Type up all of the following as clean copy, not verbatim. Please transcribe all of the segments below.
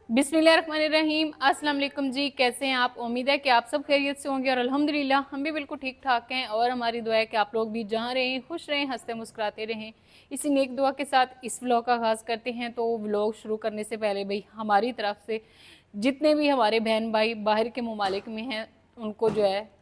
बिस्मिल्लाहिर्रहमानिर्रहीम। अस्सलाम वालेकुम जी, कैसे हैं आप? उम्मीद है कि आप सब खैरियत से होंगे और अल्हम्दुलिल्लाह हम भी बिल्कुल ठीक ठाक हैं। और हमारी दुआ है कि आप लोग भी जहाँ रहें खुश रहें, हंसते मुस्कुराते रहें। इसी नेक दुआ के साथ इस व्लॉग का आगाज़ करते हैं। तो व्लॉग शुरू करने से पहले भाई हमारी तरफ से जितने भी हमारे बहन भाई बाहर के ममालिक में हैं उनको जो है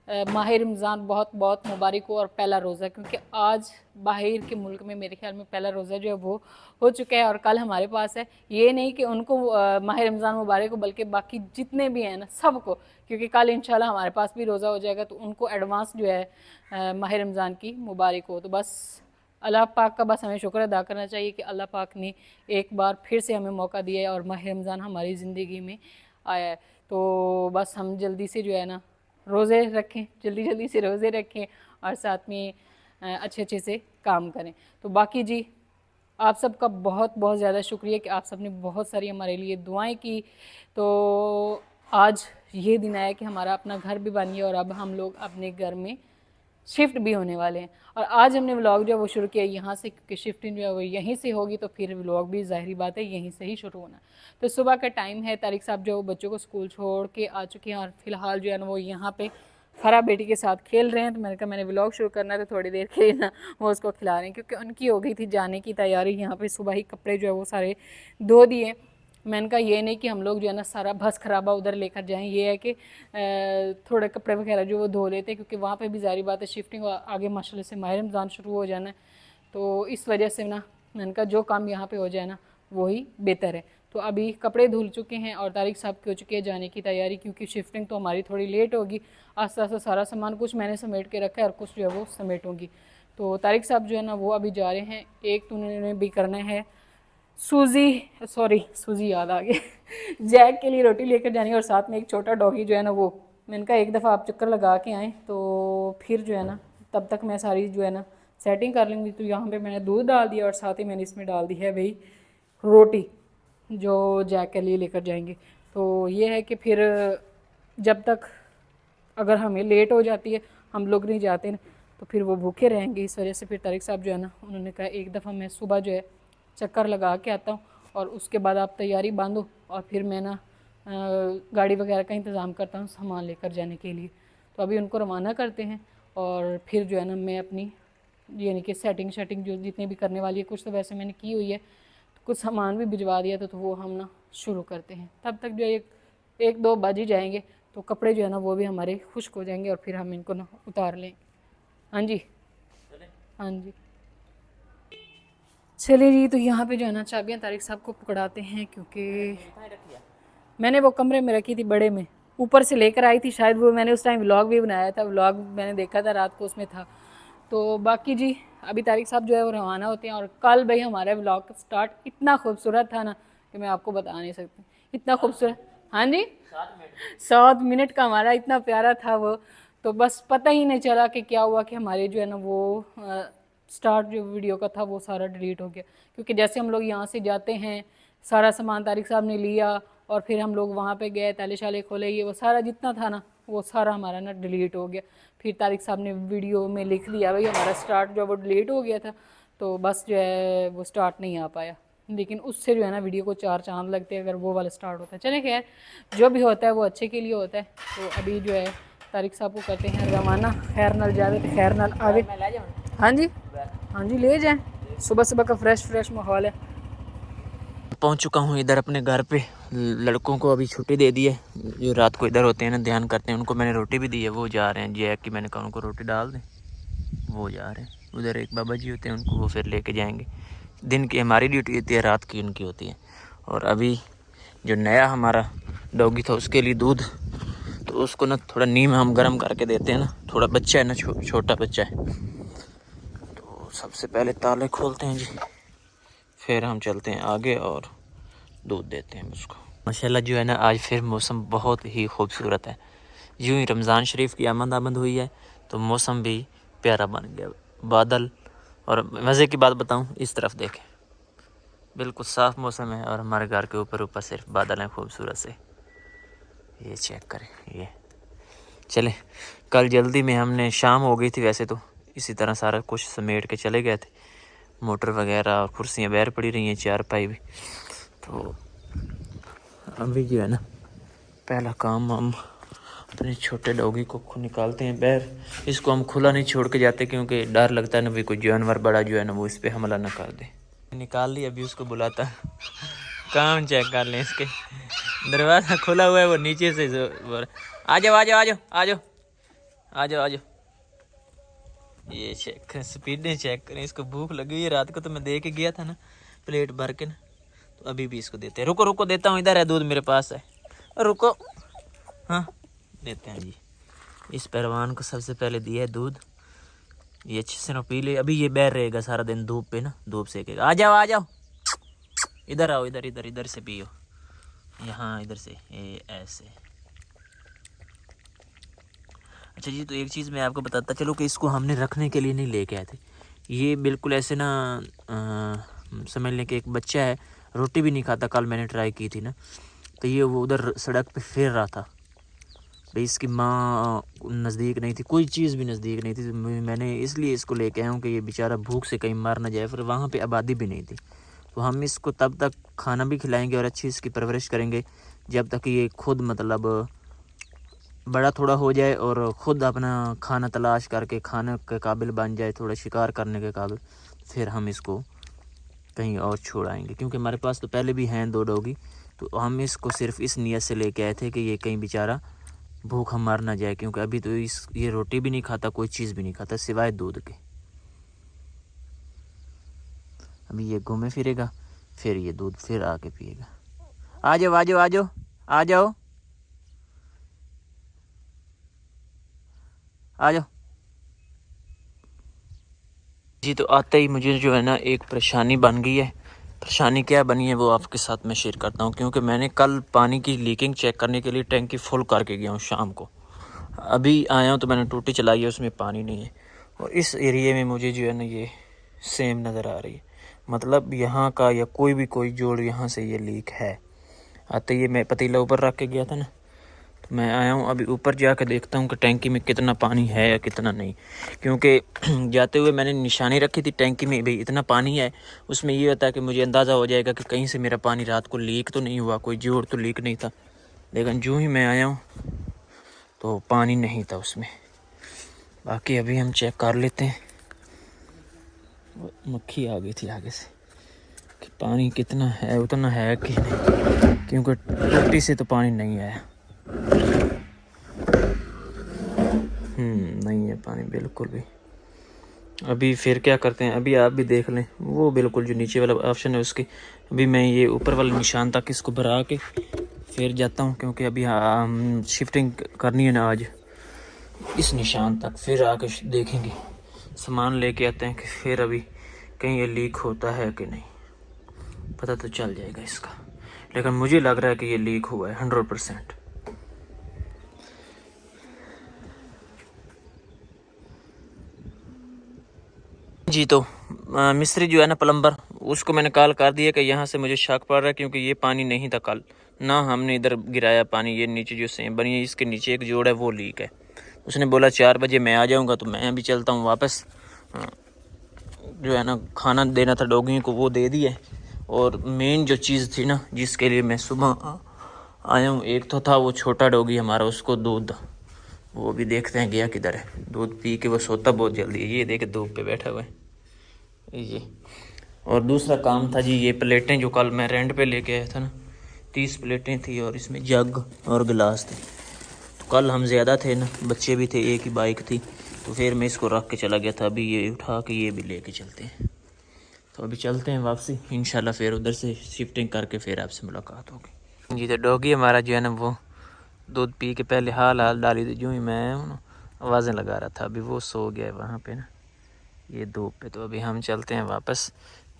माह रमज़ान बहुत बहुत मुबारक हो और पहला रोज़ा, क्योंकि आज बाहर के मुल्क में मेरे ख्याल में पहला रोज़ा जो है वो हो चुका है और कल हमारे पास है। ये नहीं कि उनको माह रमज़ान मुबारक हो, बल्कि बाकी जितने भी हैं ना सबको, क्योंकि कल इंशाल्लाह हमारे पास भी रोज़ा हो जाएगा, तो उनको एडवांस जो है माह रमज़ान की मुबारक हो। तो बस अल्लाह पाक का बस हमें शुक्र अदा करना चाहिए कि अल्लाह पाक ने एक बार फिर से हमें मौका दिया है और माह रमज़ान हमारी ज़िंदगी में आया है। तो बस हम जल्दी से जो है ना रोज़े रखें, जल्दी जल्दी से रोज़े रखें और साथ में अच्छे अच्छे से काम करें। तो बाकी जी आप सबका बहुत बहुत ज़्यादा शुक्रिया कि आप सब ने बहुत सारी हमारे लिए दुआएं की। तो आज ये दिन आया कि हमारा अपना घर भी बन गया और अब हम लोग अपने घर में शिफ्ट भी होने वाले हैं। और आज हमने व्लॉग जो है वो शुरू किया यहाँ से, क्योंकि शिफ्टिंग जो है वो यहीं से होगी, तो फिर व्लॉग भी ज़ाहिरी बात है यहीं से ही शुरू होना। तो सुबह का टाइम है, तारिक साहब जो बच्चों को स्कूल छोड़ के आ चुके हैं और फिलहाल जो है ना वो यहाँ पे फरा बेटी के साथ खेल रहे हैं। तो मैंने कहा मैंने व्लॉग शुरू करना है, तो थोड़ी देर के लिए ना वो उसको खिला रहे हैं, क्योंकि उनकी हो गई थी जाने की तैयारी। यहाँ पे सुबह ही कपड़े जो है वो सारे धो दिए। मैंने कहा ये नहीं कि हम लोग जो है ना सारा भस खराबा उधर लेकर जाएं, ये है कि थोड़े कपड़े वगैरह जो वो धो लेते हैं, क्योंकि वहाँ पे भी जारी बात है शिफ्टिंग आगे माशाल्लाह से माह रमज़ान शुरू हो जाना है। तो इस वजह से ना मैंने कहा जो काम यहाँ पे हो जाए ना वही बेहतर है। तो अभी कपड़े धुल चुके हैं और तारिक साहब की हो चुकी है जाने की तैयारी, क्योंकि शिफ्टिंग तो हमारी थोड़ी लेट होगी। आस्ते आस्ते सारा सामान कुछ मैंने समेट के रखा है और कुछ जो है वो समेटूँगी। तो तारिक साहब जो है ना वो अभी जा रहे हैं। एक तो उन्होंने भी करना है सूजी याद आ गई जैक के लिए रोटी लेकर जानी है और साथ में एक छोटा डॉगी जो है ना वो। मैंने कहा एक दफ़ा आप चक्कर लगा के आएँ तो फिर जो है ना तब तक मैं सारी जो है ना सेटिंग कर लूँगी। तो यहाँ पे मैंने दूध डाल दिया और साथ ही मैंने इसमें डाल दी है भाई रोटी जो जैक के लिए लेकर जाएंगे। तो ये है कि फिर जब तक अगर हमें लेट हो जाती है, हम लोग नहीं जाते ना, तो फिर वो भूखे रहेंगे। इस वजह से फिर तारिक साहब जो है ना उन्होंने कहा एक दफ़ा मैं सुबह जो है चक्कर लगा के आता हूँ और उसके बाद आप तैयारी बांधो और फिर मैं ना गाड़ी वगैरह का इंतज़ाम करता हूँ सामान लेकर जाने के लिए। तो अभी उनको रवाना करते हैं और फिर जो है ना मैं अपनी यानी कि सेटिंग जो जितनी भी करने वाली है, कुछ तो वैसे मैंने की हुई है, तो कुछ सामान भी भिजवा दिया तो वो हम ना शुरू करते हैं। तब तक जो एक दो बज ही जाएंगे, तो कपड़े जो है ना वो भी हमारे खुश्क हो जाएंगे और फिर हम इनको ना उतार लेंगे। हाँ जी, हाँ जी, चलिए जी। तो यहाँ पे जो है ना चाबियाँ तारिक साहब को पकड़ाते हैं, क्योंकि मैंने वो कमरे में रखी थी बड़े में, ऊपर से लेकर आई थी शायद वो, मैंने उस टाइम व्लॉग भी बनाया था, व्लॉग मैंने देखा था रात को उसमें था। तो बाकी जी अभी तारिक साहब जो है वो रवाना होते हैं और कल भाई हमारा व्लॉग स्टार्ट इतना खूबसूरत था ना कि मैं आपको बता नहीं सकती, इतना खूबसूरत। हाँ जी, 7 मिनट का हमारा इतना प्यारा था वो। तो बस पता ही नहीं चला कि क्या हुआ कि हमारे जो है ना वो स्टार्ट जो वीडियो का था वो सारा डिलीट हो गया। क्योंकि जैसे हम लोग यहाँ से जाते हैं सारा सामान तारिक साहब ने लिया और फिर हम लोग वहाँ पे गए, ताले शाले खोले, ये वो सारा जितना था ना वो सारा हमारा ना डिलीट हो गया। फिर तारिक साहब ने वीडियो में लिख दिया भाई हमारा स्टार्ट जो वो डिलीट हो गया था, तो बस जो है वो स्टार्ट नहीं आ पाया। लेकिन उससे जो है ना वीडियो को 4 चांद लगते हैं अगर वो वाला स्टार्ट होता है। चले खैर, जो भी होता है वो अच्छे के लिए होता है। तो अभी जो है तारिक साहब को करते हैं रवाना। खैर नल जावे तो खैर नल आवे। हाँ जी, हाँ जी ले जाएं, सुबह सुबह का फ्रेश माहौल है। पहुंच चुका हूं इधर अपने घर पे। लड़कों को अभी छुट्टी दे दी है, जो रात को इधर होते हैं ना ध्यान करते हैं, उनको मैंने रोटी भी दी है। वो जा रहे हैं जैक की, मैंने कहा उनको रोटी डाल दें, वो जा रहे हैं। उधर एक बाबा जी होते हैं, उनको वो फिर लेके जाएंगे। दिन की हमारी ड्यूटी होती है, रात की उनकी होती है। और अभी जो नया हमारा डॉगी था उसके लिए दूध, तो उसको ना थोड़ा नीम हम गर्म करके देते हैं ना, थोड़ा बच्चा है ना, छोटा बच्चा है। तो सबसे पहले ताले खोलते हैं जी, फिर हम चलते हैं आगे और दूध देते हैं उसको। माशाल्लाह जो है ना आज फिर मौसम बहुत ही खूबसूरत है। यूँ ही रमज़ान शरीफ की आमद हुई है तो मौसम भी प्यारा बन गया। बादल, और मज़े की बात बताऊं, इस तरफ देखें बिल्कुल साफ़ मौसम है और हमारे घर के ऊपर सिर्फ बादल हैं खूबसूरत से। ये चेक करें, ये चले। कल जल्दी में हमने शाम हो गई थी, वैसे तो इसी तरह सारा कुछ समेट के चले गए थे। मोटर वगैरह और कुर्सियाँ बाहर पड़ी रही हैं, चारपाई भी। तो अभी जो है ना पहला काम हम अपने छोटे डॉगी को निकालते हैं बाहर। इसको हम खुला नहीं छोड़ के जाते क्योंकि डर लगता है ना भी कोई जानवर बड़ा जो है ना वो इस पर हमला ना कर दे। निकाल ली, अभी उसको बुलाता काम चेक कर लें इसके। दरवाज़ा खुला हुआ है, वो नीचे से आ जाओ आ जाओ आ जाओ आ जाओ आ जाओ आ जाओ। ये चेक करें, स्पीडें चेक करें। इसको भूख लगी हुई है, रात को तो मैं दे के गया था ना प्लेट भर के ना, तो अभी भी इसको देते हैं। रुको रुको देता हूँ, इधर है दूध मेरे पास है, रुको। हाँ देते हैं जी। इस पहलवान को सबसे पहले दिया है दूध, ये अच्छे से ना पी ले। अभी ये बैठ रहेगा सारा दिन धूप पे ना, धूप सेकेगा। आ जाओ आ जाओ, इधर आओ, इधर इधर इधर से पियो, यहाँ इधर से, ये ऐसे। अच्छा जी, तो एक चीज़ मैं आपको बताता चलो कि इसको हमने रखने के लिए नहीं लेके आए थे। ये बिल्कुल ऐसे ना समझ लें कि एक बच्चा है, रोटी भी नहीं खाता। कल मैंने ट्राई की थी ना, तो ये वो उधर सड़क पे फिर रहा था भाई। इसकी माँ नज़दीक नहीं थी, कोई चीज़ भी नज़दीक नहीं थी। मैंने इसलिए इसको लेके आया हूँ कि ये बेचारा भूख से कहीं मर ना जाए। फिर वहाँ पे आबादी भी नहीं थी, तो हम इसको तब तक खाना भी खिलाएंगे और अच्छी इसकी परवरिश करेंगे जब तक ये खुद मतलब बड़ा थोड़ा हो जाए और ख़ुद अपना खाना तलाश करके खाने के काबिल बन जाए, थोड़ा शिकार करने के काबिल। फिर हम इसको कहीं और छोड़ाएंगे, क्योंकि हमारे पास तो पहले भी हैं 2 डॉगी। तो हम इसको सिर्फ इस नीयत से लेके आए थे कि ये कहीं बेचारा भूखा मर ना जाए, क्योंकि अभी तो ये रोटी भी नहीं खाता, कोई चीज़ भी नहीं खाता सिवाय दूध के। अभी ये घूमे फिरेगा, फिर ये दूध फिर आके पिएगा। आ जाओ आ जाओ आ जाओ आ जाओ आ जाओ जी। तो आते ही मुझे जो है ना एक परेशानी बन गई है। परेशानी क्या बनी है वो आपके साथ मैं शेयर करता हूँ, क्योंकि मैंने कल पानी की लीकिंग चेक करने के लिए टैंकी फुल करके गया हूँ शाम को। अभी आया हूँ तो मैंने टूटी चलाई है, उसमें पानी नहीं है। और इस एरिए में मुझे जो है ना ये सेम नज़र आ रही है, मतलब यहाँ का या कोई जोड़ यहाँ से ये लीक है। आते ये मैं पतीला ऊपर रख के गया था ना, तो मैं आया हूँ अभी ऊपर जाके देखता हूँ कि टैंकी में कितना पानी है या कितना नहीं। क्योंकि जाते हुए मैंने निशानी रखी थी टैंकी में, भाई इतना पानी है। उसमें ये होता है कि मुझे अंदाज़ा हो जाएगा कि कहीं से मेरा पानी रात को लीक तो नहीं हुआ, कोई जोड़ तो लीक नहीं था। लेकिन जो ही मैं आया हूँ तो पानी नहीं था उसमें। बाकी अभी हम चेक कर लेते हैं। मक्खी आ गई थी आगे से कि पानी कितना है, उतना है कि नहीं, क्योंकि टूटी से तो पानी नहीं आया। नहीं है पानी बिल्कुल भी। अभी फिर क्या करते हैं, अभी आप भी देख लें वो बिल्कुल जो नीचे वाला ऑप्शन है उसकी। अभी मैं ये ऊपर वाले निशान तक इसको भरा के फिर जाता हूँ, क्योंकि अभी हम शिफ्टिंग करनी है ना आज इस निशान तक। फिर आके देखेंगे, सामान लेके आते हैं कि फिर अभी कहीं ये लीक होता है कि नहीं, पता तो चल जाएगा इसका। लेकिन मुझे लग रहा है कि ये लीक हुआ है 100%। जी तो मिस्त्री जो है ना प्लम्बर, उसको मैंने कॉल कर दिया कि यहाँ से मुझे शक पड़ रहा है, क्योंकि ये पानी नहीं था कल ना, हमने इधर गिराया पानी। ये नीचे जो सेम बनी है इसके नीचे एक जोड़ है वो लीक है। उसने बोला 4 बजे मैं आ जाऊँगा, तो मैं अभी चलता हूँ वापस। जो है ना खाना देना था डॉगी को वो दे दिए, और मेन जो चीज़ थी ना जिसके लिए मैं सुबह आया हूँ, एक तो था वो छोटा डॉगी हमारा, उसको दूध, वो भी देखते हैं गया किधर है। दूध पी के वो सोता बहुत जल्दी है, ये देखे धूप पे बैठा हुआ है ये। और दूसरा काम था जी, ये प्लेटें जो कल मैं रेंट पे लेके आया था ना, 30 प्लेटें थी और इसमें जग और गिलास थे। तो कल हम ज़्यादा थे ना, बच्चे भी थे, एक ही बाइक थी, तो फिर मैं इसको रख के चला गया था। अभी ये उठा के ये भी लेके चलते हैं। तो अभी चलते हैं वापसी इंशाल्लाह, फिर उधर से शिफ्टिंग करके फिर आपसे मुलाकात होगी जी। तो डॉगी हमारा जो है ना वो दूध पी के पहले हाल डाली थी, जो ही मैं आवाज़ें लगा रहा था, अभी वो सो गया है वहाँ पे ना ये धूप पे। तो अभी हम चलते हैं वापस,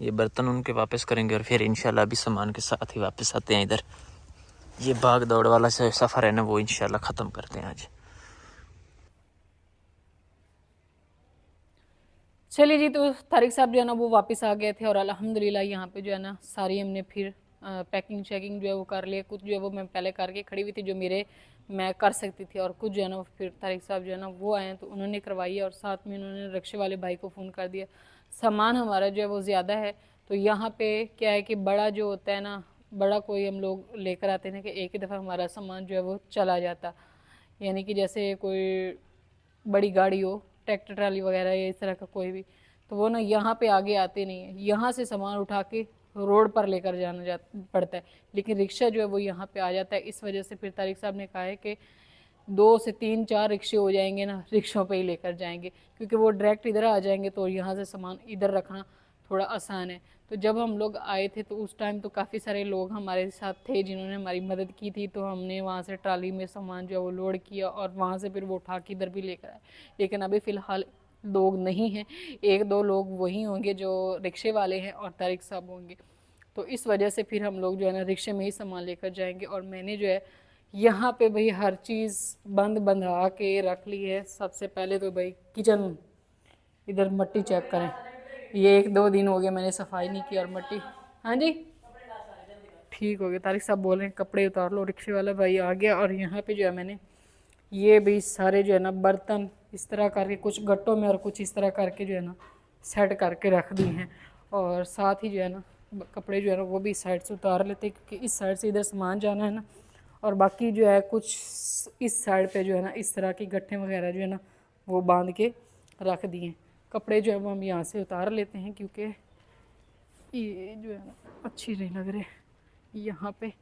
ये बर्तन उनके वापस करेंगे और फिर इंशाल्लाह अभी सामान के साथ ही वापस आते हैं इधर। ये भाग दौड़ वाला सफ़र है ना वो इंशाल्लाह ख़त्म करते हैं आज। चलिए जी, तो तारिक साहब जो है ना वो वापस आ गए थे और अल्हम्दुलिल्लाह यहाँ पे जो है ना सारी हमने फिर पैकिंग चेकिंग जो है वो कर लिया। कुछ जो है वो मैं पहले करके खड़ी हुई थी जो मैं कर सकती थी, और कुछ जो है ना फिर तारिक साहब जो है ना वो आए तो उन्होंने करवाई है, और साथ में उन्होंने रिक्शे वाले भाई को फ़ोन कर दिया। सामान हमारा जो है वो ज़्यादा है, तो यहाँ पे क्या है कि बड़ा जो होता है ना बड़ा कोई हम लोग लेकर आते हैं कि एक ही दफ़ा हमारा सामान जो है वो चला जाता, यानी कि जैसे कोई बड़ी गाड़ी हो, ट्रैक्टर ट्राली वगैरह या इस तरह का कोई भी, तो वो ना यहाँ पे आगे आते नहीं है, यहाँ से सामान उठा के रोड पर लेकर जाना पड़ता है। लेकिन रिक्शा जो है वो यहाँ पे आ जाता है। इस वजह से फिर तारिक साहब ने कहा है कि 2 से 3 4 रिक्शे हो जाएंगे ना, रिक्शों पे ही लेकर जाएंगे, क्योंकि वो डायरेक्ट इधर आ जाएंगे तो यहाँ से सामान इधर रखना थोड़ा आसान है। तो जब हम लोग आए थे तो उस टाइम तो काफ़ी सारे लोग हमारे साथ थे जिन्होंने हमारी मदद की थी, तो हमने वहाँ से ट्राली में सामान जो है वो लोड किया और वहाँ से फिर वो उठा के इधर भी लेकर आए। लेकिन अभी फ़िलहाल लोग नहीं हैं, 1-2 लोग वही होंगे जो रिक्शे वाले हैं और तारिक साहब होंगे। तो इस वजह से फिर हम लोग जो है ना रिक्शे में ही सामान लेकर जाएंगे। और मैंने जो है यहाँ पे भाई हर चीज़ बंधा के रख ली है। सबसे पहले तो भाई किचन, इधर मट्टी चेक करें, ये 1-2 दिन हो गए मैंने सफाई नहीं की और मट्टी, हाँ जी ठीक हो गया। तारिक साहब बोल रहे हैं कपड़े उतार लो, रिक्शे वाला भाई आ गया। और यहाँ पे जो है मैंने ये भी सारे जो है ना बर्तन इस तरह करके कुछ गट्टों में और कुछ इस तरह करके जो है ना सेट करके रख दी हैं। और साथ ही जो है ना कपड़े जो है ना वो भी इस साइड से उतार लेते हैं, क्योंकि इस साइड से इधर सामान जाना है ना। और बाकी जो है कुछ इस साइड पे जो है ना इस तरह की गट्ठे वगैरह जो है ना वो बांध के रख दिए। कपड़े जो है वो हम यहाँ से उतार लेते हैं, क्योंकि ये जो है ना अच्छी नहीं लग रहे यहाँ पे।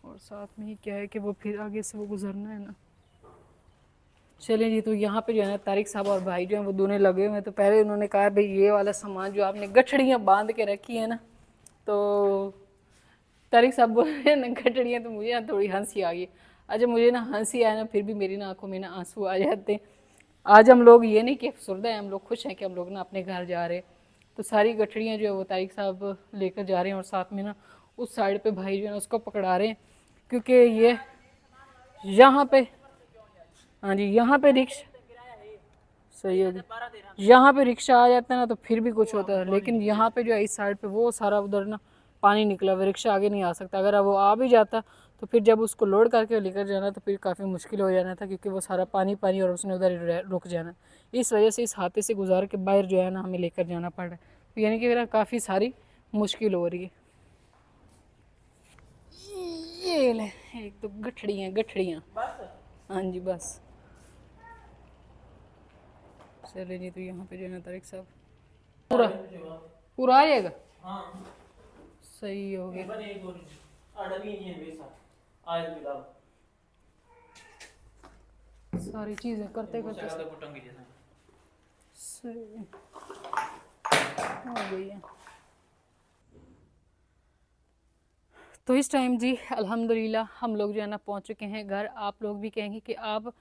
और साथ में ही क्या है कि वो फिर आगे से वो गुजरना है ना। चलिए जी, तो यहाँ पे जो है ना तारिक साहब और भाई जो हैं वो दोनों लगे हुए हैं। तो पहले उन्होंने कहा भाई ये वाला सामान जो आपने गठड़ियाँ बांध के रखी है ना, तो तारिक साहब बोल रहे हैं ना गठड़ियाँ, तो मुझे ना थोड़ी हंसी आ गई। अच्छा मुझे ना हंसी आया ना, फिर भी मेरी ना आंखों में ना आंसू आ जाते हैं। आज हम लोग ये नहीं कि अफसरदा है, हम लोग खुश हैं कि हम लोग ना अपने घर जा रहे हैं। तो सारी गठड़ियाँ जो है वो तारिक साहब लेकर जा रहे हैं और साथ में ना उस साइड पे भाई जो है ना उसको पकड़ा रहे हैं, क्योंकि ये यहाँ पे, हाँ जी यहाँ पे रिक्शा सही होगी, यहाँ पे रिक्शा आ जाता है ना तो फिर भी कुछ होता है। लेकिन यहाँ पे जो है इस साइड पे वो सारा उधर ना पानी निकला हुआ, रिक्शा आगे नहीं आ सकता। अगर वो आ भी जाता तो फिर जब उसको लोड करके लेकर जाना तो फिर काफ़ी मुश्किल हो जाना था, क्योंकि वो सारा पानी पानी और उसने उधर रुक जाना। इस वजह से इस हाथे से गुजार के बाहर जो है ना हमें लेकर जाना पड़ रहा है। तो यानी कि मेरा काफ़ी सारी मुश्किल हो रही है। ये ले एक तो गठड़ियाँ, हाँ जी बस। चले जी, तो यहाँ पे जो है ना तारिक साहब पूरा पूरा आ जाएगा, सही हो गया। सारी चीज़ें करते करते सही हो गई है। तो इस टाइम जी अल्हम्दुलिल्लाह हम लोग जो है ना पहुँच चुके हैं घर। आप लोग भी कहेंगे कि आप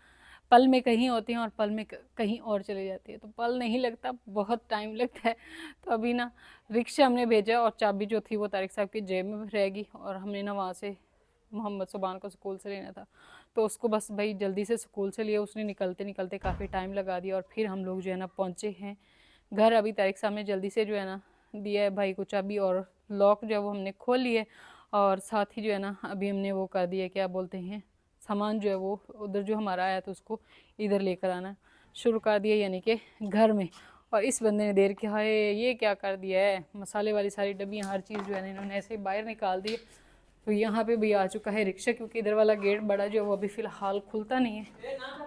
पल में कहीं होते हैं और पल में कहीं और चले जाती है, तो पल नहीं लगता, बहुत टाइम लगता है। तो अभी ना रिक्शा हमने भेजा और चाबी जो थी वो तारिक साहब की जेब में रहेगी, और हमने ना वहाँ से मोहम्मद सुबान को स्कूल से लेना था, तो उसको बस भाई जल्दी से स्कूल से लिया उसने, निकलते निकलते काफ़ी टाइम लगा दिया। और फिर हम लोग जो है ना पहुँचे हैं घर। अभी तारिक साहब ने जल्दी से जो है ना दिया है भाई को चाबी, और लॉक जो है वो हमने खोल लिए। और साथ ही जो है ना अभी हमने वो कर दिया, क्या बोलते हैं, सामान जो है वो उधर जो हमारा आया तो उसको इधर लेकर आना शुरू कर दिया, यानी कि घर में। और इस बंदे ने देर किया है, ये क्या कर दिया है, मसाले वाली सारी डब्बियाँ हर चीज़ जो है ना इन्होंने ऐसे ही बाहर निकाल दी। तो यहाँ पे भी आ चुका है रिक्शा, क्योंकि इधर वाला गेट बड़ा जो है वो अभी फ़िलहाल खुलता नहीं है।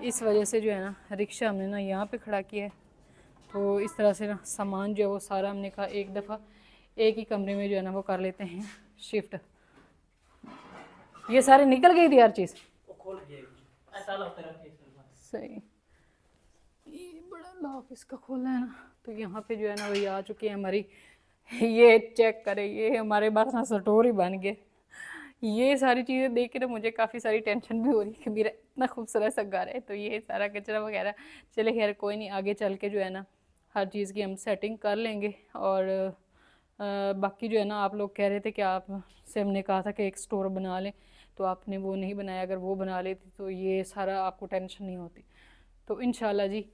इस वजह से जो है ना रिक्शा हमने ना यहाँ पे खड़ा किया है। तो इस तरह से ना सामान जो है वो सारा हमने कहा एक दफ़ा एक ही कमरे में जो है ना वो कर लेते हैं शिफ्ट। ये सारे निकल गई थी हर चीज़ सही, ये बड़ा लॉक इसका खोलना है ना। तो यहाँ पे जो है ना वही आ चुकी है हमारी, ये चेक करें, ये हमारे पास ना स्टोर ही बन गए। ये सारी चीज़ें देख के तो मुझे काफ़ी सारी टेंशन भी हो रही है कि मेरा इतना खूबसूरत सा घर है, तो ये सारा कचरा वगैरह, चले खैर कोई नहीं, आगे चल के जो है ना हर चीज़ की हम सेटिंग कर लेंगे। और बाकी जो है ना आप लोग कह रहे थे कि आप से हमने कहा था कि एक स्टोर बना लें, तो आपने वो नहीं बनाया। अगर वो बना लेती तो ये सारा आपको टेंशन नहीं होती। तो इंशाल्लाह जी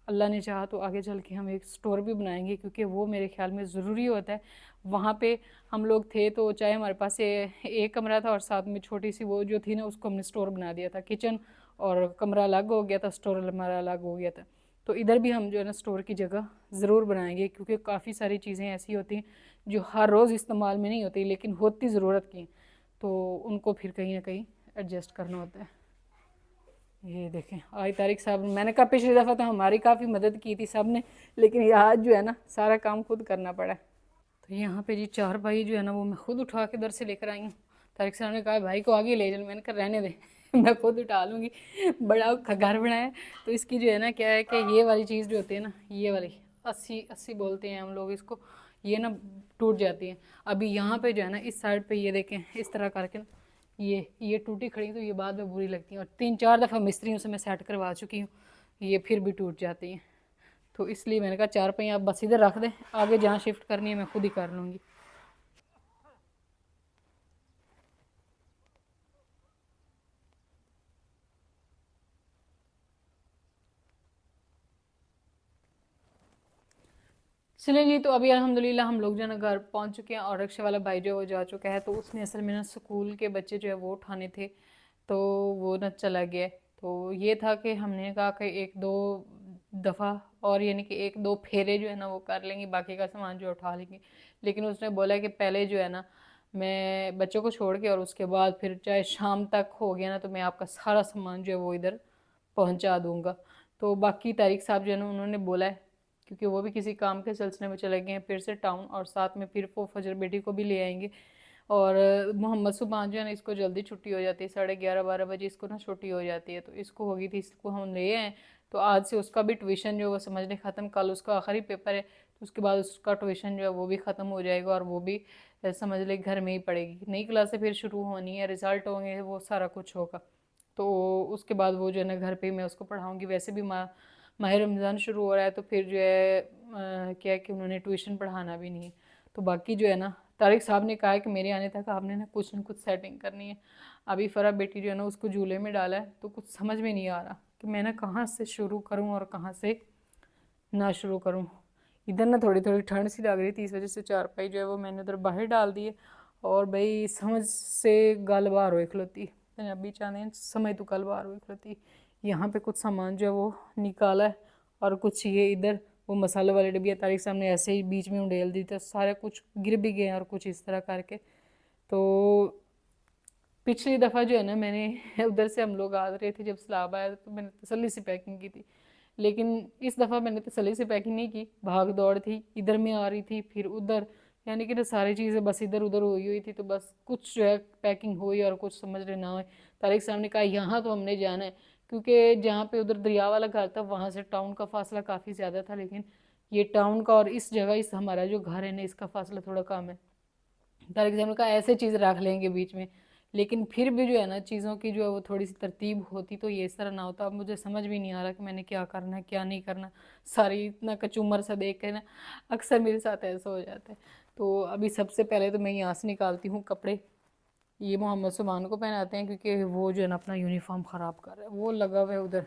अल्लाह ने चाहा तो आगे चल के हम एक स्टोर भी बनाएंगे, क्योंकि वो मेरे ख्याल में ज़रूरी होता है। वहाँ पे हम लोग थे तो चाहे हमारे पास एक कमरा था और साथ में छोटी सी वो जो थी ना उसको हमने स्टोर बना दिया था, किचन और कमरा अलग हो गया था, स्टोर हमारा अलग हो गया था। तो इधर भी हम जो है ना स्टोर की जगह ज़रूर बनाएंगे, क्योंकि काफ़ी सारी चीज़ें ऐसी होती हैं जो हर रोज़ इस्तेमाल में नहीं होती लेकिन होती ज़रूरत की। तो उनको फिर कहीं ना कहीं एडजस्ट करना होता है। ये देखें आज तारिक साहब, मैंने कहा पिछली दफ़ा तो हमारी काफ़ी मदद की थी सब ने, लेकिन ये आज जो है ना सारा काम खुद करना पड़ा। तो यहाँ पे जी चारपाई जो है ना वो मैं खुद उठा के दर से लेकर आई हूँ। तारिक साहब ने कहा भाई को आगे ले चल, मैंने कहा रहने दे मैं खुद उठा लूँगी, बड़ा घर बनाया। तो इसकी जो है ना क्या है कि ये वाली चीज़ जो होती है ना, ये वाली 80 बोलते हैं हम लोग इसको, ये ना टूट जाती है। अभी यहाँ पे जो है ना इस साइड पे ये देखें इस तरह करके ना ये टूटी खड़ी, तो ये बाद में बुरी लगती हैं। और 3-4 दफ़ा मिस्त्रियों से मैं सेट करवा चुकी हूँ, ये फिर भी टूट जाती हैं। तो इसलिए मैंने कहा चारपाई आप बस इधर रख दें, आगे जहाँ शिफ्ट करनी है मैं खुद ही कर लूँगी। चलिए जी, तो अभी अल्हम्दुलिल्लाह हम लोग जो है ना घर पहुंच चुके हैं और रिक्शे वाला भाई जो है वो जा चुका है। तो उसने असल में ना स्कूल के बच्चे जो है वो उठाने थे, तो वो ना चला गया। तो ये था कि हमने कहा कि 1-2 दफ़ा और यानी कि 1-2 फेरे जो है ना वो कर लेंगे, बाकी का सामान जो उठा लेंगे। लेकिन उसने बोला कि पहले जो है ना मैं बच्चों को छोड़ के और उसके बाद फिर चाहे शाम तक हो गया ना तो मैं आपका सारा सामान जो है वो इधर पहुंचा दूंगा। तो बाकी तारिक साहब जो है ना उन्होंने बोला है, क्योंकि वो भी किसी काम के सिलसिले में चले गए हैं फिर से टाउन, और साथ में फिर वो फजर बेटी को भी ले आएंगे। और मोहम्मद सुबहान जो है ना इसको जल्दी छुट्टी हो जाती है, 11:30-12 बजे इसको ना छुट्टी हो जाती है। तो इसको होगी थी, इसको हम ले आए। तो आज से उसका भी ट्यूशन जो है वो समझ लें ख़त्म, कल उसका आखिरी पेपर है, तो उसके बाद उसका ट्यूशन जो है वो भी ख़त्म हो जाएगा और वो भी समझ लें घर में ही पढ़ेगी। नई क्लासें फिर शुरू होनी है, रिज़ल्ट होंगे, वो सारा कुछ होगा। तो उसके बाद वो जो है ना घर पे मैं उसको पढ़ाऊँगी। वैसे भी माह रमज़ान शुरू हो रहा है, तो फिर जो है क्या है कि उन्होंने ट्यूशन पढ़ाना भी नहीं है। तो बाकी जो है ना तारिक साहब ने कहा है कि मेरे आने तक आपने ना कुछ सेटिंग करनी है। अभी फ़रा बेटी जो है ना उसको झूले में डाला है, तो कुछ समझ में नहीं आ रहा कि मैं ना कहाँ से शुरू करूँ और कहाँ से ना शुरू करूँ। इधर ना थोड़ी थोड़ी ठंड सी लग रही थी, इस वजह से चारपाई जो है वो मैंने उधर बाहर डाल दी है। और भाई समझ से गल बाहर हुए खलोती, पंजाबी चाहते हैं समझ तो गल बाहर हुए खलोती। यहाँ पे कुछ सामान जो है वो निकाला है और कुछ ये इधर वो मसाले वाले डिब्बिया तारिक सामने ऐसे ही बीच में उंडेल दी, तो सारे कुछ गिर भी गए और कुछ इस तरह करके। तो पिछली दफ़ा जो है ना मैंने उधर से हम लोग आ रहे थे जब सैलाब आया तो मैंने तसल्ली से पैकिंग की थी, लेकिन इस दफ़ा मैंने तसल्ली से पैकिंग नहीं की, भाग दौड़ थी, इधर में आ रही थी फिर उधर, यानी कि ना सारी चीज़ें बस इधर उधर हुई थी। तो बस कुछ जो है पैकिंग हुई और कुछ समझ रहे ना हो। तारिक साहब ने कहा यहाँ तो हमने जाना है, क्योंकि जहाँ पे उधर दरिया वाला घर था वहाँ से टाउन का फासला काफ़ी ज़्यादा था, लेकिन ये टाउन का और इस जगह इस हमारा जो घर है ना इसका फासला थोड़ा कम है। तारिक साहब ने कहा ऐसे चीज़ रख लेंगे बीच में, लेकिन फिर भी जो है ना चीज़ों की जो है वो थोड़ी सी तरतीब होती तो ये इस तरह ना होता। अब मुझे समझ भी नहीं आ रहा कि मैंने क्या करना है क्या नहीं करना, सारी इतना कचूमर सा देख के ना अक्सर मेरे साथ ऐसा हो जाता है। तो अभी सबसे पहले तो मैं यहाँ से निकालती हूँ कपड़े, ये मोहम्मद सुबहान को पहनाते हैं क्योंकि वो जो है ना अपना यूनिफॉर्म ख़राब कर रहा है, वो लगा हुआ है उधर।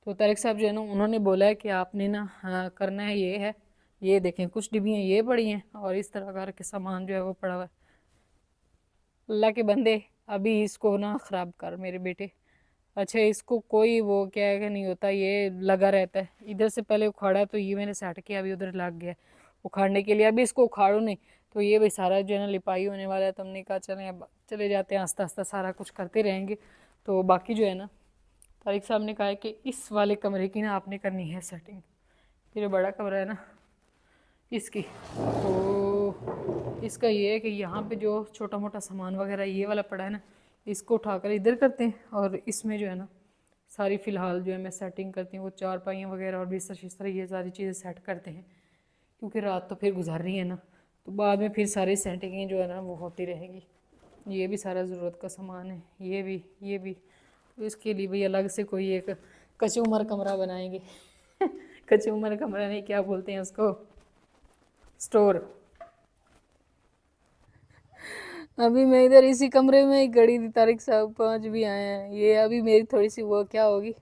तो तारिक साहब जो है ना उन्होंने बोला है कि आपने ना करना है ये है, ये देखें कुछ डिब्बियाँ ये पड़ी हैं और इस तरह करके सामान जो है वो पड़ा हुआ है। अल्लाह के बंदे अभी इसको ना ख़राब कर मेरे बेटे। अच्छा इसको कोई वो क्या है कि नहीं होता, ये लगा रहता है। इधर से पहले उखाड़ा तो ये मैंने सेट किया, अभी उधर लग गया उखाड़ने के लिए। अभी इसको उखाड़ो नहीं तो ये भाई सारा जो है ना लिपाई होने वाला है। तो हमने कहा चलें अब चले जाते हैं, आस्ता आस्ता सारा कुछ करते रहेंगे। तो बाकी जो है ना तारिक साहब ने कहा है कि इस वाले कमरे की ना आपने करनी है सेटिंग, ये जो बड़ा कमरा है ना इसकी। तो इसका ये है कि यहाँ पे जो छोटा मोटा सामान वगैरह ये वाला पड़ा है ना इसको उठाकर इधर करते हैं, और इसमें जो है ना सारी फ़िलहाल जो है मैं सेटिंग करती हूँ, वो चारपाइयाँ वगैरह और बिस्तर शिस्तर ये सारी चीज़ें सेट करते हैं, क्योंकि रात तो फिर गुजार रही है ना, तो बाद में फिर सारी सेटिंगें जो है ना वो होती रहेगी। ये भी सारा ज़रूरत का सामान है, ये भी। तो इसके लिए भी अलग से कोई एक कचूमर कमरा बनाएंगे कचूमर कमरा नहीं, क्या बोलते हैं उसको, स्टोर। अभी मैं इधर इसी कमरे में ही गड़ी थी, तारिक साहब 5 भी आए हैं। ये अभी मेरी थोड़ी सी वो क्या होगी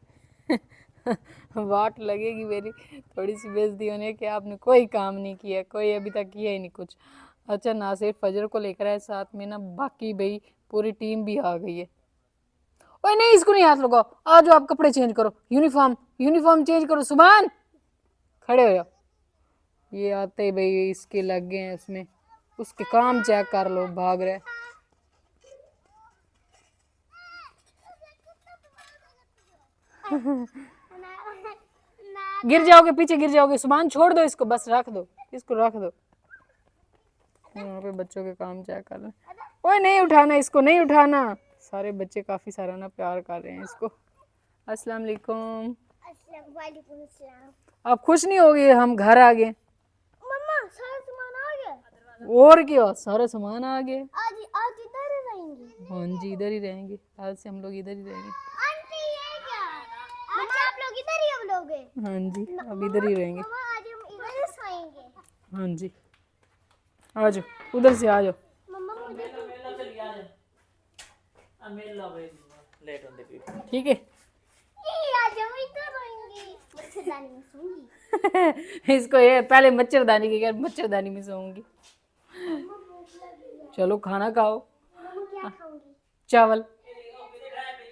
वाट लगेगी मेरी, थोड़ी सी बेइज्जती होने कि आपने कोई काम नहीं किया, कोई अभी तक किया ही नहीं कुछ। अच्छा ना सिर्फ फजर को लेकर आए, साथ में ना बाकी भाई पूरी टीम भी आ गई है। ओए नहीं इसको नहीं हाथ लगाओ, आ जाओ आप कपड़े चेंज करो, यूनिफॉर्म चेंज करो, सुभान खड़े हो जाओ। ये आते ही भाई इसके लग गए हैं उसमें, उसके काम चेक कर लो, भाग रहे। गिर जाओगे, पीछे गिर जाओगे। सुभान छोड़ दो इसको, बस रख दो इसको, रख दो। यहाँ पे बच्चों के काम चेक कर रहे हैं। ओए नहीं उठाना इसको, नहीं उठाना। सारे बच्चे काफी सारा ना प्यार कर रहे हैं इसको। अस्सलाम वालेकुम। वालेकुम अस्सलाम। आप खुश नहीं होगे हम घर आ गए? मम्मा सारा सामान आ गया। और क्या, सारा सामान आ गया। आज आज इधर ही रहेंगे। हाँ जी, इधर ही रहेंगे, आज से हम लोग इधर ही रहेंगे। आंटी ये क्या? अच्छा आप लोग इधर ही अब लोगे? हाँ जी, अब इधर ही रहेंगे। मम्मा आज हम इधर ही सोएंगे। हाँ जी, आ जाओ, उधर से आ जाओ। मम्मा मुझे ठीक है। ये आज हम इधर रहेंगे। मच्छरदानी में सोऊंगी। इसको ये पहले मच्छरदानी की, मच्छरदानी में सोऊंगी। चलो खाना खाओ। मम्मा क्या खाऊंगी? चावल।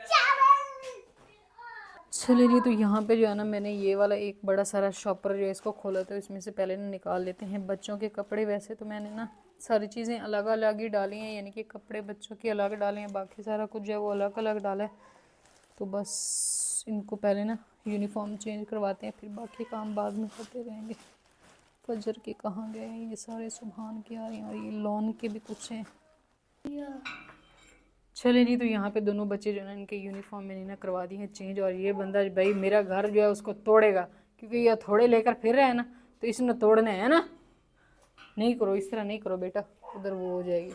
चावल। चलिए जी, तो यहाँ पे जो है ना मैंने ये वाला एक बड़ा सारा शॉपर जो है इसको खोला, तो इसमें से पहले ना निकाल लेते हैं बच्चों के कपड़े। वैसे तो मैंने ना सारी चीज़ें अलग अलग ही डाली हैं, यानी कि कपड़े बच्चों के अलग डाले हैं, बाकी सारा कुछ जो है वो अलग अलग डाला है। तो बस इनको पहले ना यूनिफॉर्म चेंज करवाते हैं, फिर बाकी काम बाद में करते रहेंगे। फजर के कहाँ गए हैं ये सारे, सुबहान के आ रहे हैं, और ये लॉन के भी कुछ हैं। चले जी, तो यहाँ पे दोनों बच्चे जो है ना इनके यूनिफॉर्म मैंने ना करवा दी है चेंज। और ये बंदा भाई मेरा घर जो है उसको तोड़ेगा, क्योंकि ये थोड़े लेकर फिर रहा है ना, तो इसने तोड़ने है ना। नहीं करो, इस तरह नहीं करो बेटा, उधर वो हो जाएगी।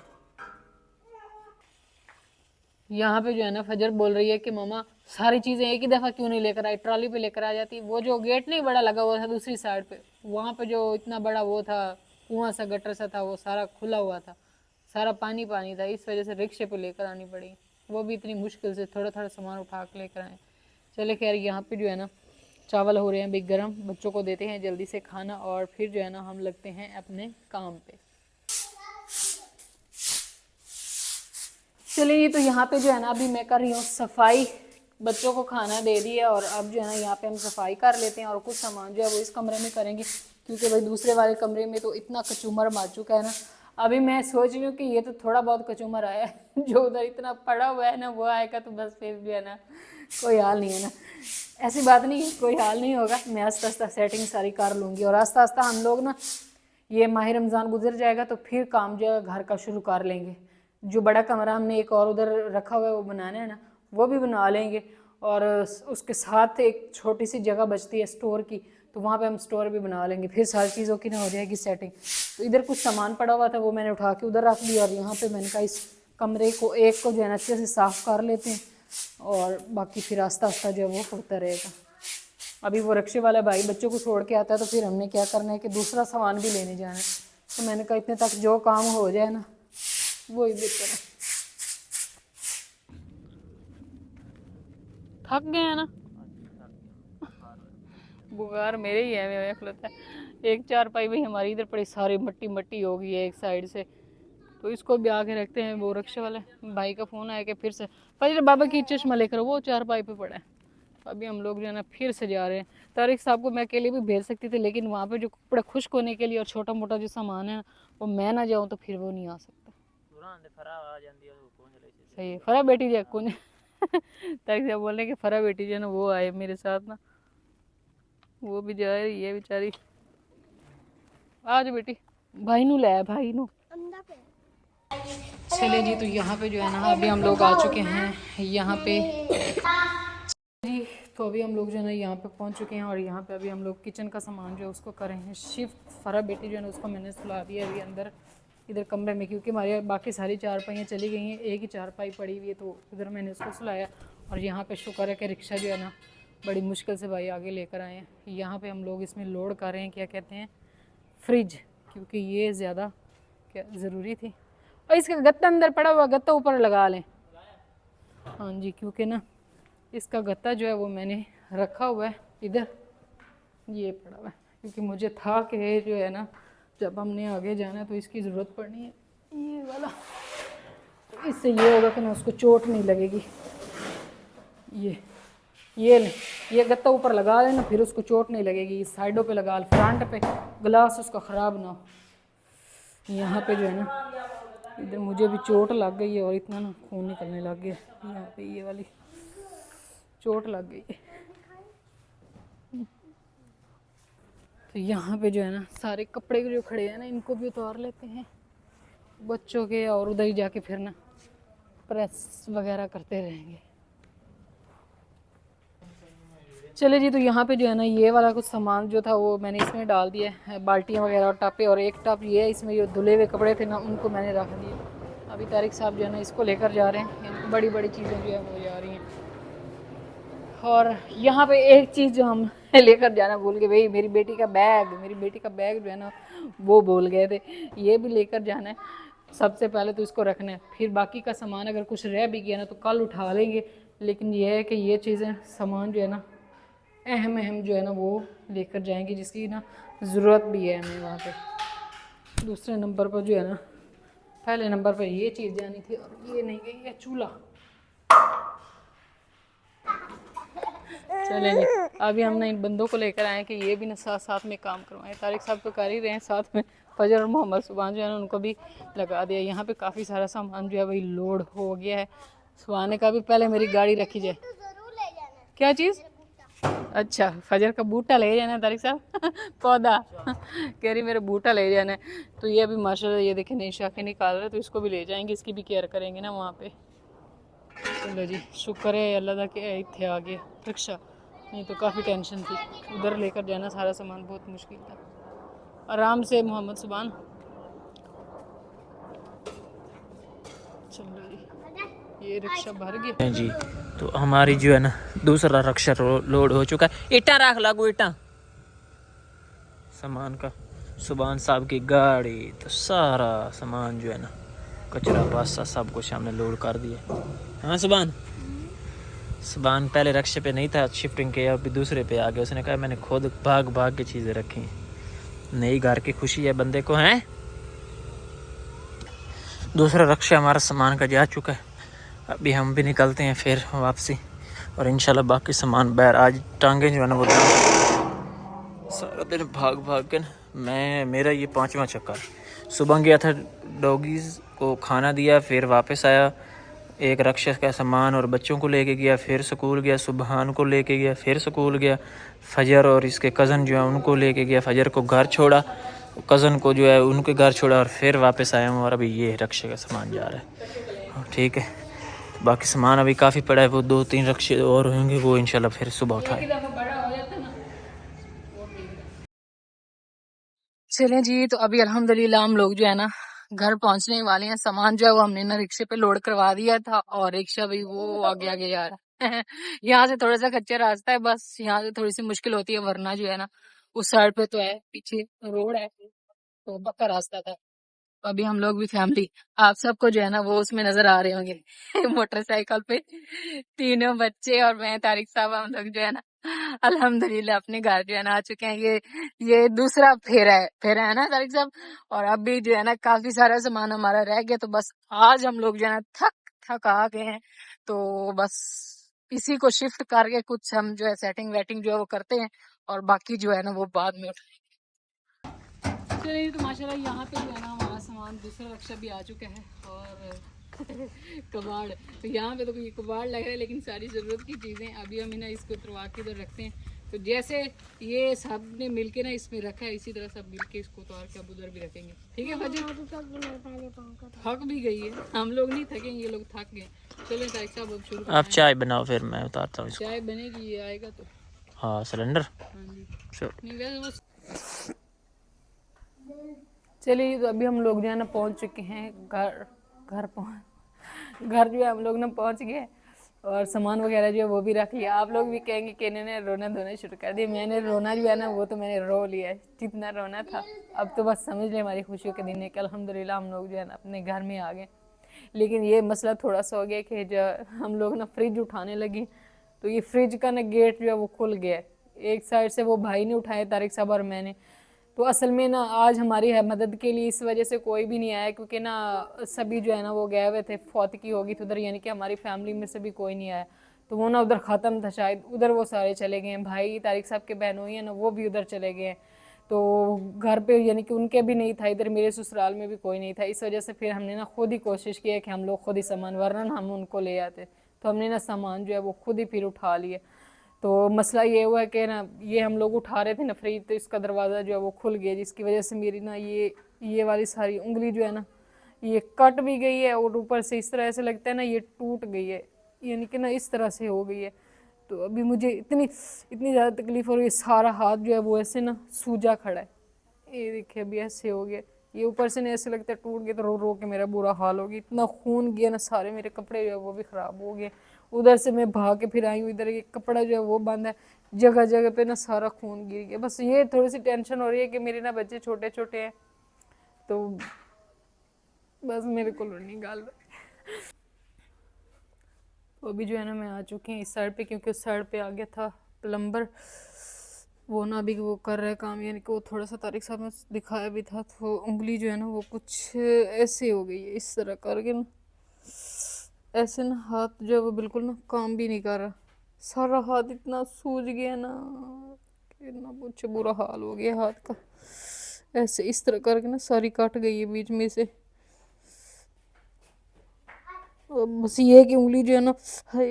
यहाँ पे जो है ना फजर बोल रही है कि मम्मा सारी चीज़ें एक ही दफ़ा क्यों नहीं लेकर आई, ट्रॉली पे लेकर आ जाती। वो जो गेट नहीं बड़ा लगा हुआ था दूसरी साइड पे, वहाँ पे जो इतना बड़ा वो था कुआं सा, गटर सा था, वो सारा खुला हुआ था, सारा पानी पानी था। इस वजह से रिक्शे पे लेकर आनी पड़ी, वो भी इतनी मुश्किल से थोड़ा थोड़ा सामान उठा के लेकर आए। चले खैर, यहाँ पे जो है ना चावल हो रहे हैं अभी गर्म, बच्चों को देते हैं जल्दी से खाना, और फिर जो है ना हम लगते हैं अपने काम पे। चलिए, तो यहाँ पे जो है ना अभी मैं कर रही हूँ सफाई। बच्चों को खाना दे दिया, और अब जो है ना यहाँ पे हम सफाई कर लेते हैं, और कुछ सामान जो है वो इस कमरे में करेंगे, क्योंकि भाई दूसरे वाले कमरे में तो इतना कचूमर मार चुका है ना। अभी मैं सोच रही हूँ कि ये तो थोड़ा बहुत कचूमर आया है, जो उधर इतना पड़ा हुआ है ना वो आएगा तो बस फिर जो है ना कोई हाल नहीं है ना। ऐसी बात नहीं है, कोई हाल नहीं होगा, मैं आस्ता आस्ता सेटिंग सारी कर लूँगी, और आस्ता आस्ता हम लोग ना ये माह रमज़ान गुजर जाएगा तो फिर काम जो है घर का शुरू कर लेंगे। जो बड़ा कमरा हमने एक और उधर रखा हुआ है वो बनाना है ना, वो भी बना लेंगे। और उसके साथ एक छोटी सी जगह बचती है स्टोर की, तो वहाँ पे हम स्टोर भी बना लेंगे, फिर सारी चीज़ों की ना हो जाएगी सेटिंग। तो इधर कुछ सामान पड़ा हुआ था वो मैंने उठा के उधर रख दिया, और यहाँ पे मैंने कहा इस कमरे को एक को जो है ना अच्छे से साफ़ कर लेते हैं, और बाकी फिर आस्ता आस्ता जो है वो होता रहेगा। अभी वो रिक्शे वाला भाई बच्चों को छोड़ के आता है, तो फिर हमने क्या करना है कि दूसरा सामान भी लेने जाना है। तो मैंने कहा इतने तक जो काम हो जाए ना वो ही बेहतर है। थक गए हैं ना, बुखार मेरे ही है, मैं खलोता है। एक चारपाई भाई हमारी इधर पड़ी सारी मट्टी मट्टी हो गई है एक साइड से, तो इसको भी आके रखते हैं। वो रिक्शे वाले भाई का फ़ोन आया कि फिर से फजर बाबा की चश्मा लेकर वो चारपाई पे पड़ा है। तो अभी हम लोग जो है ना फिर से जा रहे हैं। तारिक साहब को मैं अकेले भी भेज सकती थी, लेकिन वहाँ पे जो कपड़े खुश्क होने के लिए और छोटा मोटा जो सामान है वो मैं ना जाऊँ तो फिर वो नहीं आ सकता। सही है, फरा बेटी जी कौन तारिक साहब बोल रहे कि फरा बेटी जो है ना वो आए मेरे साथ ना, वो भी जा रही है बेचारी। आज बेटी भाई नू लाया, भाई नू। चले जी, तो यहाँ पे जो है ना अभी हम लोग आ चुके हैं यहाँ पे जी। तो अभी हम लोग जो है ना यहाँ पे पहुँच चुके हैं, और यहाँ पे अभी हम लोग किचन का सामान जो है उसको कर रहे हैं शिफ्ट। फरा बेटी जो है ना उसको मैंने सुला दिया अभी अंदर इधर कमरे में, क्योंकि हमारी बाकी सारी चारपाइयाँ चली गई हैं, एक ही चारपाई पड़ी हुई है, तो इधर मैंने उसको सुलाया। और यहाँ पे शुक्र है कि रिक्शा जो है ना बड़ी मुश्किल से भाई आगे लेकर आए हैं। यहाँ पे हम लोग इसमें लोड कर रहे हैं, क्या कहते हैं, फ्रिज, क्योंकि ये ज़्यादा क्या ज़रूरी थी। और इसका गत्ता अंदर पड़ा हुआ, गत्ता ऊपर लगा लें। हाँ जी, क्योंकि ना इसका गत्ता जो है वो मैंने रखा हुआ है इधर, ये पड़ा हुआ है, क्योंकि मुझे था कि जो है ना जब हमने आगे जाना है तो इसकी ज़रूरत पड़नी है, ये वाला। तो इससे ये होगा कि ना उसको चोट नहीं लगेगी। ये ले, ये गत्ता ऊपर लगा लेना, फिर उसको चोट नहीं लगेगी। साइडों पे लगा, फ्रंट पे ग्लास उसका ख़राब ना हो। यहाँ पे जो है ना इधर मुझे भी चोट लग गई है, और इतना ना खून निकलने लग गया यहाँ पे, ये वाली चोट लग गई है। तो यहाँ पे जो है ना सारे कपड़े जो खड़े हैं ना इनको भी उतार लेते हैं बच्चों के, और उधर ही जाके फिर ना प्रेस वगैरह करते रहेंगे। चले जी, तो यहाँ पे जो है ना ये वाला कुछ सामान जो था वो मैंने इसमें डाल दिया है, बाल्टियाँ वगैरह और टपे, और एक टप ये है, इसमें जो धुले हुए कपड़े थे ना उनको मैंने रख दिए। अभी तारिक साहब जो है ना इसको लेकर जा रहे हैं, बड़ी बड़ी चीज़ें जो है वो जा रही हैं। और यहाँ पे एक चीज़ जो हम लेकर जाना भूल गए भाई, मेरी बेटी का बैग जो है ना वो भूल गए थे, ये भी लेकर जाना है। सबसे पहले तो इसको रखना है, फिर बाकी का सामान अगर कुछ रह भी गया ना तो कल उठा लेंगे। लेकिन ये है कि ये चीज़ें सामान जो है ना अहम जो है ना वो लेकर जाएंगे, जिसकी ना ज़रूरत भी है हमें वहाँ पे। दूसरे नंबर पर जो है ना, पहले नंबर पर ये चीज़ जानी थी और ये नहीं गई है चूल्हा। चले जी, अभी हमने इन बंदों को लेकर आए कि ये भी ना साथ साथ में काम करवाएं। तारिक साहब तो कर ही रहे हैं, साथ में फजर और मोहम्मद सुबहान जो है ना उनको भी लगा दिया। यहाँ पे काफ़ी सारा सामान जो है वही लोड हो गया है। सुबहाने का भी पहले मेरी गाड़ी रखी जाए। तो जरूर ले जाना। क्या चीज़? अच्छा, फजर का बूटा ले जाना है तारिक साहब पौधा कह रही मेरा बूटा ले जाना है। तो ये अभी माशाल्लाह ये देखें नई शाखें निकाल रहे, तो इसको भी ले जाएंगे, इसकी भी केयर करेंगे ना वहाँ पे। चलो जी, शुक्र है अल्लाह दा के इतने आ गए रिक्शा, नहीं तो काफ़ी टेंशन थी, उधर लेकर जाना सारा सामान बहुत मुश्किल था। आराम से मोहम्मद सुबान। चलो जी, ये रिक्शा भर गया जी। तो हमारी जो है ना दूसरा रक्षा लोड हो चुका है। ईटा रख लागू, ईटा सामान का, सुबान साहब की गाड़ी, तो सारा सामान जो है ना कचरा वासा सब कुछ हमने लोड कर दिया। हाँ सुबान, सुबान पहले रक्षे पे नहीं था, शिफ्टिंग किया, अभी दूसरे पे आ गया। उसने कहा मैंने खुद भाग भाग के चीज़ें रखी, नई घर की खुशी है बंदे को। हैं दूसरा रक्षा हमारा सामान का जा चुका है, अभी हम भी निकलते हैं फिर वापसी, और इंशाल्लाह बाकी सामान बाहर। आज टांगे जो है ना वो सारा दिन भाग भाग के मेरा ये 5वां चक्कर। सुबह गया था डॉगीज़ को खाना दिया, फिर वापस आया, एक रक्षा का सामान और बच्चों को लेके गया, फिर स्कूल गया, सुबहान को लेके गया, फिर स्कूल गया, फजर और इसके कज़न जो है उनको लेके गया, फजर को घर छोड़ा, कज़न को जो है उनके घर छोड़ा, और फिर वापस आया हूँ। और अभी ये रक्षा का सामान जा रहा है, ठीक है। बाकी सामान अभी काफ़ी पड़ा है, वो 2-3 रक्षे और होंगे, वो इंशाल्लाह फिर सुबह उठाए। चलें जी, तो अभी अल्हम्दुलिल्लाह हम लोग जो है ना घर पहुंचने वाले हैं। सामान जो है वो हमने ना रिक्शे पे लोड करवा दिया था, और रिक्शा भी वो आगे आगे जा रहा है यहाँ से थोड़ा सा कच्चा रास्ता है, बस यहाँ से थोड़ी सी मुश्किल होती है, वरना जो है ना उस साइड पे तो है, पीछे रोड है, तो पक्का रास्ता था। तो अभी हम लोग भी फैमिली, आप सबको जो है ना वो उसमें नजर आ रहे होंगे मोटरसाइकिल पे, तीनों बच्चे और मैं तारिक साहब, हम लोग जो है ना अल्हम्दुलिल्लाह अपने घर जो है ना आ चुके हैं। ये दूसरा फेरा है ना तारिक साहब। और अभी जो है ना काफी सारा सामान हमारा रह गया, तो बस आज हम लोग जो है ना थक आ गए हैं, तो बस इसी को शिफ्ट करके कुछ हम जो है सेटिंग वेटिंग जो है वो करते हैं, और बाकी जो है ना वो बाद में उठाएंगे। चलिए, तो माशाल्लाह यहाँ पे जो है ना हमारा सामान दूसरा रक्षा भी आ चुका है, और कबाड़, तो यहाँ पे तो कोई कबाड़ लग रहा है, लेकिन सारी ज़रूरत की चीज़ें अभी हम ना इसको उतरवा के इधर रखते हैं। तो जैसे ये सब ने मिलके ना इसमें रखा है, इसी तरह सब मिलके इसको उतार के अब उधर भी रखेंगे, ठीक है फजर? थक भी गई है, हम लोग नहीं थके, ये लोग थक गए। चलो तारिक साहब अब शुरू आप चाय बनाओ, फिर मैं उतारता हूँ इसको। चाय बनेगी, ये आएगा तो। हाँ सिलेंडर। हाँ जी, चलो नहीं वैसे वो। चलिए, तो अभी हम लोग जो है ना पहुंच चुके हैं घर जो है हम लोग ना पहुंच गए, और सामान वगैरह जो है वो भी रख लिया। आप लोग भी कहेंगे कि इन्होंने रोना धोना शुरू कर दिया, मैंने रोना जो है ना वो तो मैंने रो लिया है, जितना रोना था। अब तो बस समझ लें हमारी खुशियों के दिन है कि अल्हम्दुलिल्लाह हम लोग जो है ना अपने घर में आ गए। लेकिन ये मसला थोड़ा सा हो गया कि जब हम लोग ना फ्रिज उठाने लगे, तो ये फ्रिज का ना गेट जो है वो खुल गया, एक साइड से वो भाई ने उठाया तारिक साहब और मैंने। तो असल में ना आज हमारी है मदद के लिए इस वजह से कोई भी नहीं आया, क्योंकि ना सभी जो है ना वो गए हुए थे, फौतगी होगी तो उधर, यानी कि हमारी फैमिली में से भी कोई नहीं आया। तो वो ना उधर ख़त्म था शायद, उधर वो सारे चले गए हैं, भाई तारिक साहब के बहनोई हैं ना वो भी उधर चले गए हैं। तो घर पे यानी कि उनके भी नहीं था, इधर मेरे ससुराल में भी कोई नहीं था। इस वजह से फिर हमने ना खुद ही कोशिश की है कि हम लोग खुद ही सामान, वरना हम उनको ले आते। तो हमने ना सामान जो है वो खुद ही फिर उठा लिया। तो मसला ये हुआ कि ना ये हम लोग उठा रहे थे ना फ्रिज, तो इसका दरवाज़ा जो है वो खुल गया, जिसकी वजह से मेरी ना ये वाली सारी उंगली जो है ना ये कट भी गई है, और ऊपर से इस तरह ऐसे लगता है ना ये टूट गई है, यानी कि ना इस तरह से हो गई है। तो अभी मुझे इतनी ज़्यादा तकलीफ़ हो रही है, सारा हाथ जो है वो ऐसे ना सूजा खड़ा है, ये देखिए अभी ऐसे हो गया, ये ऊपर से नहीं ऐसे लगता है टूट गया, तो रो रो के मेरा बुरा हाल हो गया, इतना खून गया ना, सारे मेरे कपड़े जो है वो भी ख़राब हो गए। उधर से मैं भाग के फिर आई हूँ, इधर एक कपड़ा जो है वो बंद है, जगह जगह पे ना सारा खून गिर गया। बस ये थोड़ी सी टेंशन हो रही है कि मेरे ना बच्चे छोटे छोटे हैं, तो बस मेरे को नहीं गाल रहे। तो अभी जो है ना मैं आ चुकी हूँ इस साइड पे, क्योंकि उस साइड पे आ गया था प्लम्बर, वो ना अभी वो कर रहा है काम, यानी कि वो थोड़ा सा तारिक साहब में दिखाया भी था, तो उंगली जो है ना वो कुछ ऐसे हो गई है, इस तरह करके ना ऐसे ना हाथ जो है वो बिल्कुल ना काम भी नहीं कर रहा, सारा हाथ इतना सूज गया ना कि ना कुछ बुरा हाल हो गया हाथ का, ऐसे इस तरह करके ना सारी कट गई है बीच में से। बस ये है कि उंगली जो है ना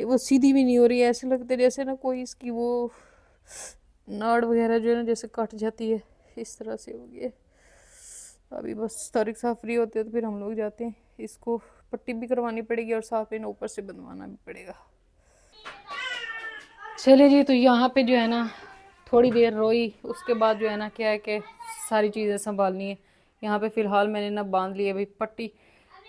वो सीधी भी नहीं हो रही है, ऐसे लगता है जैसे ना कोई इसकी वो नाड़ वगैरह जो है ना जैसे कट जाती है, इस तरह से हो गया। अभी बस तारिक साहब फ्री होते हैं तो फिर हम लोग जाते हैं, इसको पट्टी भी करवानी पड़ेगी और साथ में ऊपर से बनवाना भी पड़ेगा। चले जी, तो यहाँ पे जो है ना थोड़ी देर रोई, उसके बाद जो है ना क्या है कि सारी चीज़ें संभालनी है। यहाँ पे फ़िलहाल मैंने ना बांध ली है भाई पट्टी,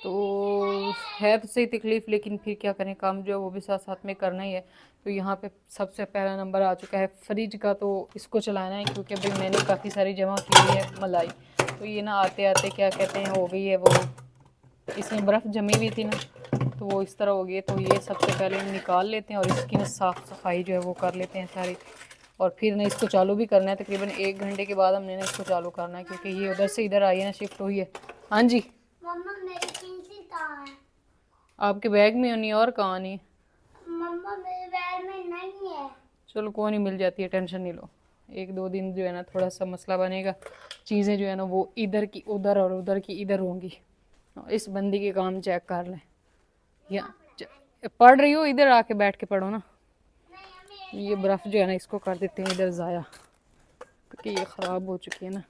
तो है तो सही तकलीफ़, लेकिन फिर क्या करें, काम जो है वो भी साथ साथ में करना ही है। तो यहाँ पे सबसे पहला नंबर आ चुका है फ्रिज का, तो इसको चलाना है, क्योंकि भाई मैंने काफ़ी सारी जमा की हुई है मलाई, तो ये ना आते आते क्या कहते हैं हो गई है वो, इसमें बर्फ़ जमी हुई थी ना, तो वो इस तरह हो गई। तो ये सबसे पहले निकाल लेते हैं और इसकी ना साफ़ सफाई जो है वो कर लेते हैं सारी, और फिर ना इसको चालू भी करना है। तकरीबन 1 घंटे के बाद हमने ना इसको चालू करना है, क्योंकि ये उधर से इधर आई है ना, शिफ्ट हुई है। हाँ जी, मम्मा मेरी पेंसिल कहाँ है? आपके बैग में होनी है, और कहाँ नहीं है? मम्मा मेरे बैग में नहीं है। चलो कोई नहीं, मिल जाती है, टेंशन नहीं लो। 1-2 दिन जो है ना थोड़ा सा मसला बनेगा, चीज़ें जो है ना वो इधर की उधर और उधर की इधर होंगी। इस बंदी के काम चेक कर लें, या पढ़ रही हो, इधर आके बैठ के पढ़ो ना। ये बर्फ़ जो है ना इसको कर देते हैं इधर ज़ाया, क्योंकि ये ख़राब हो चुकी है ना।